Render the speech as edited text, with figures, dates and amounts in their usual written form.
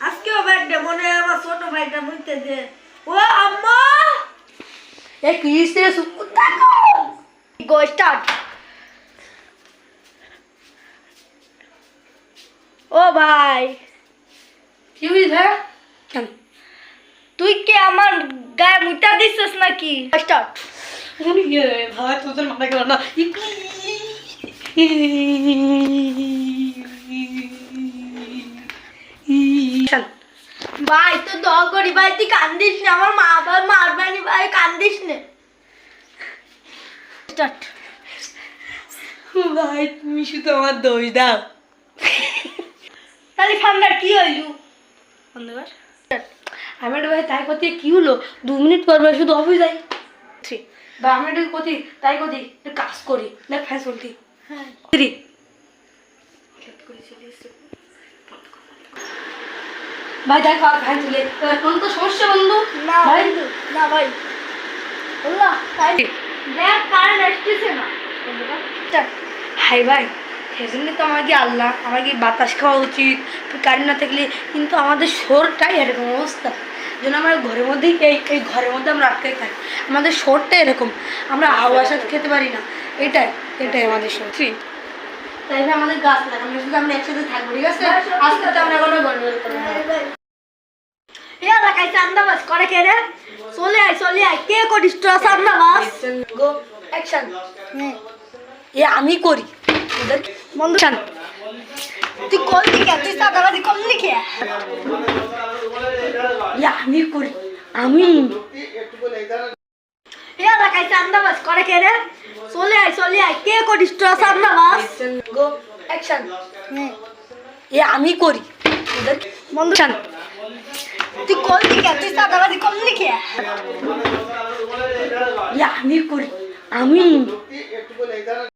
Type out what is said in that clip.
আজকেও বার্থডে মনে হয় আমার ছোট ভাইটা মুইতে দে ও আম্মা এ কিসে সুকুতা গো স্টার্ট ও ভাই কি হইছে তুই কি আমার গায়ে মুতা দিছিস নাকি স্টার্ট ভাই তোদের মাথা গেল না ভাই তো দোয়া করি ভাই তুই কান্দিস না আমার মা বাবা মারবানি ভাই কান্দিস না স্টার্ট ভাই তুমি শুধু আমার দোষ দাও তাহলে সামনে কি হইল অন্ধকার আমি একটা ভাই তাই কথা কি হলো 2 মিনিট পর ভাই শুধু অফিস যাই বা আমি একটা কথি তাই কথি কাজ করি না ফ্যান চলতি হ্যাঁ ভাই দেখো আর ফ্যান চলে কোন তো সমস্যা বন্ধু না ভাই বন্ধু, না ভাই আল্লাহ তাই দেখ কারেন্ট আসতেছে না স্টার্ট হাই ভাই সেজন্য তো আমাকে আল্লাহ আমাকে বাতাস খাওয়া উচিত কারেন্ট না থাকলে কিন্তু আমাদের শোরটাই এরকম অবস্থা যেন আমরা ঘরের মধ্যেই এই ঘরের মধ্যে আমরা আটকে থাকি আমাদের শোরটা এরকম আমরা হাওয়া সাথে খেতে পারি না এটাই আমাদের শোর তাই না আমাদের গাছ লাগানো শুধু আমরা একসাথে থাকবো ঠিক আছে আস্তে আস্তে আমরা কোনো গন্ডগোল করবো না এ এলাকায় চান্দাবাজ করে কে রে চলে আয় কে করিস তো চান্দাবাজ গো অ্যাকশন এ আমি করি ওদের বন্ধু তুই করলি কে তুই চাঁদাবাজি করলি কে এ আমি করি আমি এ এলাকায় চান্দাবাজ করে কে রে চলে আয় কে করিস তো চান্দাবাজ গো অ্যাকশন এ আমি করি ওদের বন্ধু তুই করলি কে তুই চাঁদাবাজি করলি কে এ আমি করি আমি